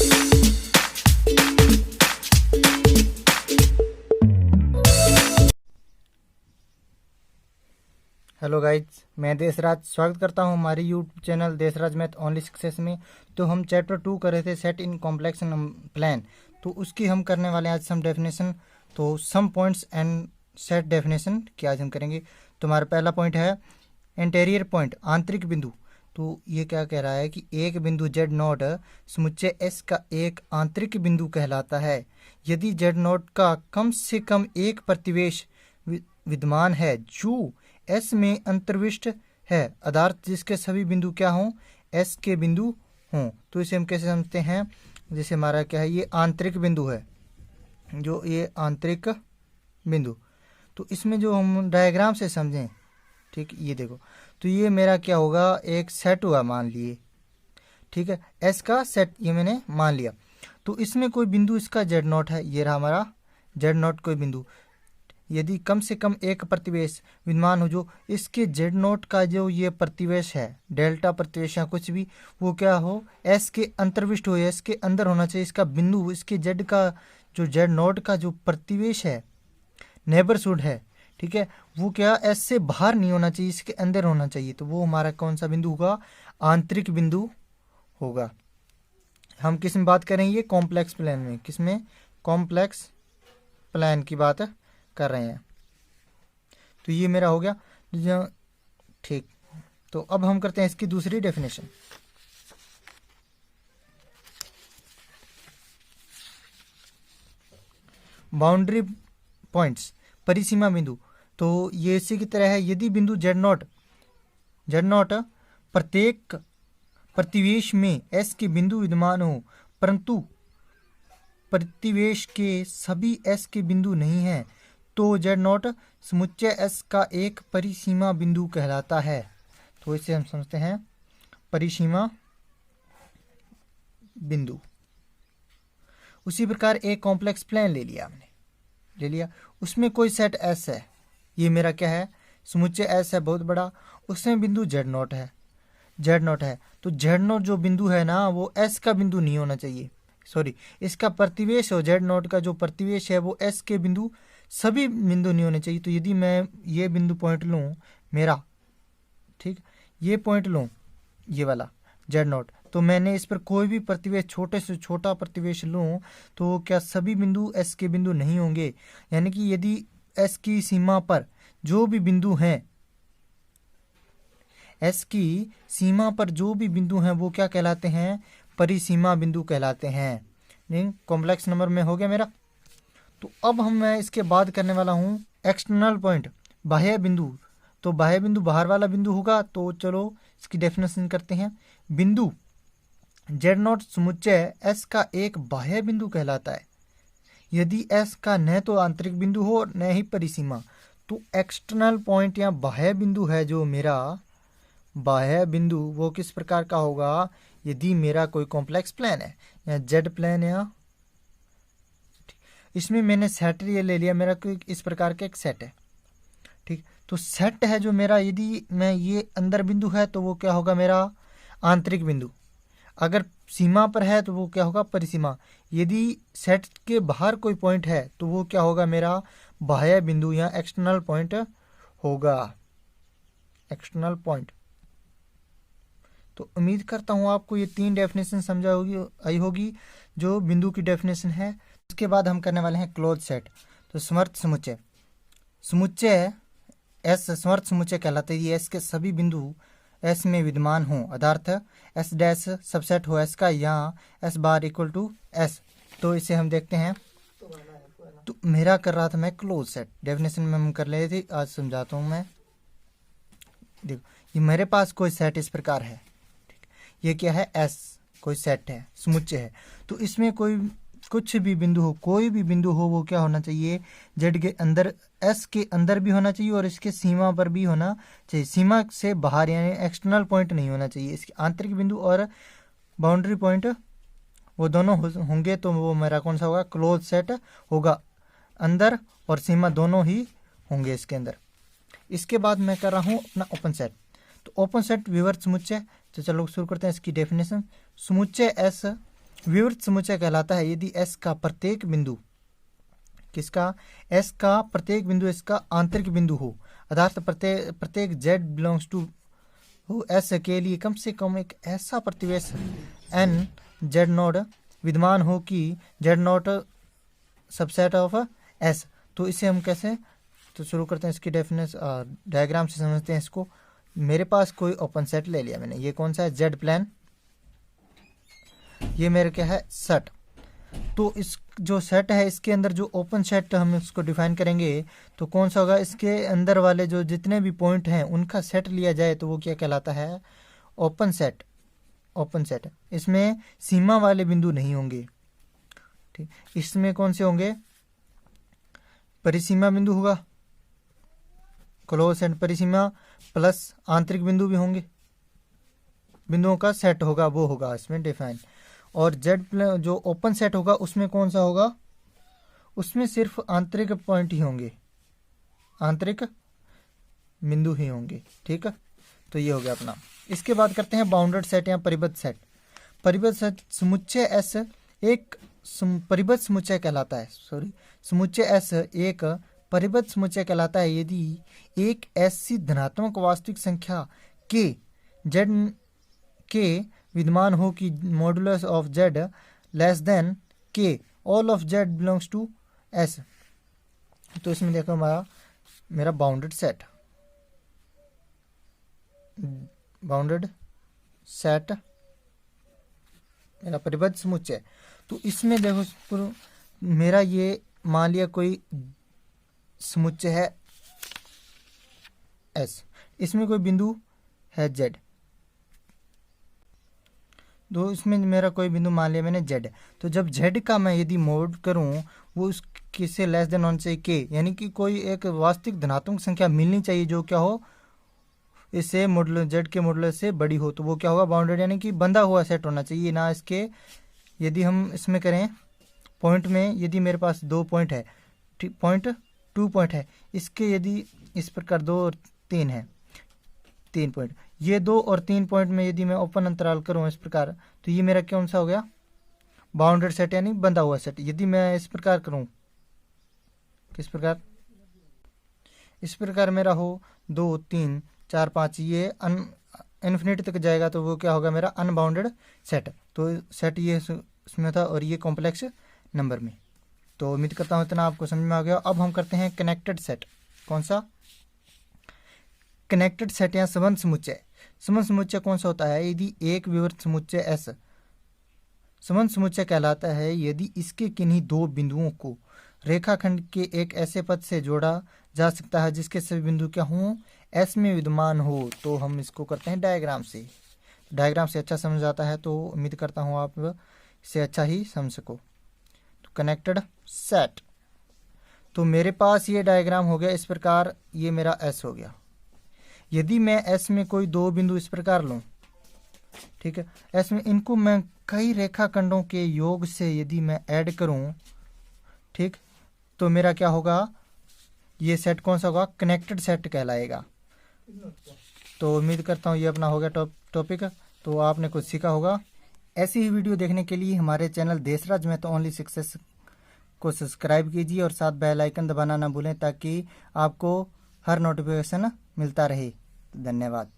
Hello guys, मैं देशराज स्वागत करता हूं हमारी YouTube channel Deshraj math only success में। तो हम चैप्टर 2 कर रहे थे सेट इन कॉम्प्लेक्स प्लान, तो उसकी हम करने वाले हैं आज सम डेफिनेशन। तो some points and set definition की आज हम करेंगे। तो हमारा पहला पॉइंट है इंटीरियर पॉइंट, आंतरिक बिंदु। तो ये क्या कह रहा है कि एक बिंदु जेड नॉट समुच्चय एस का एक आंतरिक बिंदु कहलाता है यदि जेड नॉट का कम से कम एक प्रतिवेश विद्यमान है जो एस में अंतर्विष्ट है, अर्थात जिसके सभी बिंदु क्या हों, एस के बिंदु हों। तो इसे हम कैसे समझते हैं, जैसे हमारा क्या है, ये आंतरिक बिंदु है, जो ये आंतरिक बिंदु। तो इसमें जो हम डायग्राम से समझें, ठीक, ये देखो, तो ये मेरा क्या होगा, एक सेट हुआ मान लिए, ठीक है, एस का सेट ये मैंने मान लिया। तो इसमें कोई बिंदु इसका जेड नॉट है, ये रहा हमारा जेड नॉट कोई बिंदु। यदि कम से कम एक प्रतिवेश विद्यमान हो जो इसके जेड नोट का जो ये प्रतिवेश है, डेल्टा प्रतिवेश या कुछ भी, वो क्या हो, एस के अंतर्विष्ट हो, एस के अंदर होना चाहिए। इसका बिंदु, इसके जेड का जो जेड नोट का जो प्रतिवेश है, नेबरहुड है, ठीक है, वो क्या एस से बाहर नहीं होना चाहिए, इसके अंदर होना चाहिए। तो वो हमारा कौन सा बिंदु होगा, आंतरिक बिंदु होगा। हम किस में बात करेंगे, कॉम्प्लेक्स प्लान में। किसमें, कॉम्प्लेक्स प्लान की बात कर रहे हैं। तो ये मेरा हो गया, ठीक। तो अब हम करते हैं इसकी दूसरी डेफिनेशन। बाउंड्री पॉइंट्स, परिसीमा बिंदु। तो ये इसी की तरह है, यदि बिंदु जेड नॉट प्रत्येक प्रतिवेश में एस के बिंदु विद्यमान हो परंतु प्रतिवेश के सभी एस के बिंदु नहीं हैं, तो जेड नॉट समुच्चय एस का एक परिसीमा बिंदु कहलाता है। तो इसे हम समझते हैं परिसीमा बिंदु। उसी प्रकार एक कॉम्प्लेक्स प्लान ले लिया, उसमें कोई सेट एस है, ये मेरा क्या है, समुच्चय एस है बहुत बड़ा, उसमें बिंदु जेड नॉट है। तो जेड नॉट जो बिंदु है ना, वो एस का बिंदु नहीं होना चाहिए, सॉरी, इसका प्रतिवेश हो, जेड नॉट का जो प्रतिवेश है वो एस के बिंदु, सभी बिंदु नहीं होने चाहिए। तो यदि मैं ये बिंदु पॉइंट लूँ मेरा, ठीक, ये पॉइंट लूँ, ये वाला जेड नॉट, तो मैंने इस पर कोई भी प्रतिवेश, छोटे से छोटा प्रतिवेश लूँ, तो क्या सभी बिंदु एस के बिंदु नहीं होंगे। यानी कि यदि एस की सीमा पर जो भी बिंदु हैं, एस की सीमा पर जो भी बिंदु हैं वो क्या कहलाते हैं, परिसीमा बिंदु कहलाते हैं। नहीं, कॉम्प्लेक्स नंबर में हो गया मेरा। तो अब मैं इसके बाद करने वाला हूँ एक्सटर्नल पॉइंट, बाह्य बिंदु। तो बाह्य बिंदु बाहर वाला बिंदु होगा। तो चलो इसकी डेफिनेशन करते हैं। बिंदु जेड नॉट समुच्चय एस का एक बाह्य बिंदु कहलाता है यदि एस का न तो आंतरिक बिंदु हो न ही परिसीमा। तो एक्सटर्नल पॉइंट या बाह्य बिंदु है जो मेरा बाह्य बिंदु, वो किस प्रकार का होगा, यदि मेरा कोई कॉम्प्लेक्स प्लान है या जेड प्लान, या इसमें मैंने सेट ये ले लिया, मेरा कोई इस प्रकार का एक सेट है, ठीक। तो सेट है जो मेरा, यदि मैं ये अंदर बिंदु है तो वो क्या होगा, मेरा आंतरिक बिंदु। अगर सीमा पर है तो वो क्या होगा, परिसीमा। यदि सेट के बाहर कोई पॉइंट है तो वो क्या होगा, मेरा बाह्य बिंदु या एक्सटर्नल पॉइंट होगा, एक्सटर्नल पॉइंट। तो उम्मीद करता हूँ आपको ये 3 डेफिनेशन समझा आई होगी जो बिंदु की डेफिनेशन है। उसके बाद हम करने वाले हैं क्लोज सेट। तो समर्थ समुच्चय एस समर्थ समुच्चय कहलाते हैं। एस के सभी बिंदु एस में विद्यमान हों, अर्थात एस डैश सबसेट हो एस का, या S bar equal to S. तो इसे हम देखते हैं। तो मेरा कर रहा था मैं क्लोज सेट, डेफिनेशन में हम कर रहे थे, आज समझाता हूँ मैं। देखो, ये मेरे पास कोई सेट इस प्रकार है, ठीक, ये क्या है, एस कोई सेट है, समुच्चय है। तो इसमें कोई कुछ भी बिंदु हो, कोई भी बिंदु हो, वो क्या होना चाहिए, जेड के अंदर, एस के अंदर भी होना चाहिए और इसके सीमा पर भी होना चाहिए। सीमा से बाहर यानी एक्सटर्नल पॉइंट नहीं होना चाहिए। इसके आंतरिक बिंदु और बाउंड्री पॉइंट वो दोनों होंगे तो वो मेरा कौन सा होगा, क्लोज सेट होगा। अंदर और सीमा दोनों ही होंगे इसके अंदर। इसके बाद मैं कर रहा हूँ अपना ओपन सेट। तो ओपन सेट विवर्त समुच्चय। तो चलो शुरू करते हैं इसकी डेफिनेशन। समुच्चय एस विवृत समुच्चय कहलाता है यदि एस का प्रत्येक बिंदु, किसका, एस का प्रत्येक बिंदु इसका आंतरिक बिंदु हो, अर्थात प्रत्येक जेड बिलोंग्स टू हो एस के लिए कम से कम एक ऐसा प्रतिवेश एन जेड नोड विद्यमान हो कि Z note subset of S. तो इसे हम कैसे, तो शुरू करते हैं इसकी डेफिनेशन, डायग्राम से समझते हैं इसको। मेरे पास कोई ओपन सेट ले लिया मैंने, ये कौन सा है, जेड प्लेन, ये मेरे क्या है, सेट। तो इस जो सेट है इसके अंदर जो ओपन सेट हम इसको डिफाइन करेंगे तो कौन सा होगा, इसके अंदर वाले जो जितने भी पॉइंट हैं उनका सेट लिया जाए तो वो क्या कहलाता है, ओपन सेट। ओपन सेट, इसमें सीमा वाले बिंदु नहीं होंगे, ठीक, इसमें कौन से होंगे, परिसीमा बिंदु होगा, क्लोज एंड परिसीमा प्लस आंतरिक बिंदु भी होंगे, बिंदुओं का सेट होगा वो होगा इसमें डिफाइन। और जेड जो ओपन सेट होगा उसमें कौन सा होगा, उसमें सिर्फ आंतरिक पॉइंट ही होंगे, आंतरिक बिंदु ही होंगे, ठीक है। तो ये हो गया अपना। इसके बाद करते हैं बाउंडेड सेट या परिबद्ध सेट। परिबद्ध सेट समुच्चय एस एक परिबद्ध समुच्चय कहलाता है, समुच्चय एस एक परिबद्ध समुच्चय कहलाता है यदि एक ऐसी धनात्मक वास्तविक संख्या के जेड के विद्यमान हो कि modulus of Z less than K, all of Z belongs to S. तो इसमें देखो मेरा बाउंडेड सेट, बाउंडेड सेट मेरा परिबद्ध समुच्चय। तो इसमें देखो मेरा ये मान लिया कोई समुच्चय है एस, इसमें कोई बिंदु है जेड, तो इसमें मेरा कोई बिंदु मान लिया मैंने जेड। तो जब जेड का मैं यदि मोड करूं वो उस किससे लेस देन होना चाहिए के, यानी कि कोई एक वास्तविक धनात्मक संख्या मिलनी चाहिए जो क्या हो, इससे मॉडुलस जेड के मॉडुलस से बड़ी हो, तो वो क्या होगा, बाउंडेड, यानी कि बंधा हुआ सेट होना चाहिए ना इसके। यदि हम इसमें करें पॉइंट में, यदि मेरे पास 2 पॉइंट है, ठीक, पॉइंट 2 पॉइंट है, इसके यदि इस प्रकार 2 और 3 है, 3 पॉइंट, ये 2 और 3 पॉइंट में यदि मैं ओपन अंतराल करूं इस प्रकार, तो ये मेरा कौन सा हो गया, बाउंडेड सेट यानी बंधा हुआ सेट। यदि मैं इस प्रकार करूं, किस प्रकार, इस प्रकार मेरा हो 2 3 4 5, ये इन्फिनिटी तक जाएगा तो वो क्या होगा, मेरा अनबाउंडेड सेट। तो सेट ये इसमें था और ये कॉम्प्लेक्स नंबर में। तो उम्मीद करता हूँ इतना आपको समझ में आ गया। अब हम करते हैं कनेक्टेड सेट। कौन सा, कनेक्टेड सेट या संबंध समुच्चय। संबंध समुच्चय कौन सा होता है, यदि एक विवृत समुच्चय एस संबंध समुच्चय कहलाता है यदि इसके किन्हीं 2 बिंदुओं को रेखाखंड के एक ऐसे पथ से जोड़ा जा सकता है जिसके सभी बिंदु क्या हों, एस में विद्यमान हो। तो हम इसको करते हैं डायग्राम से, डायग्राम से अच्छा समझ आता है, तो उम्मीद करता हूँ आप इसे अच्छा ही समझ सको। तो कनेक्टेड सेट, तो मेरे पास ये डायग्राम हो गया इस प्रकार, ये मेरा एस हो गया। यदि मैं एस में कोई 2 बिंदु इस प्रकार लूं, ठीक है, एस में इनको मैं कई रेखाखंडों के योग से यदि मैं ऐड करूं, ठीक, तो मेरा क्या होगा, ये सेट कौन सा होगा, कनेक्टेड सेट कहलाएगा। तो उम्मीद करता हूँ ये अपना हो गया टॉपिक, तो आपने कुछ सीखा होगा। ऐसी ही वीडियो देखने के लिए हमारे channel Deshraj math only success को सब्सक्राइब कीजिए और साथ बेल आइकन दबाना ना भूलें ताकि आपको हर नोटिफिकेशन मिलता रहे। धन्यवाद।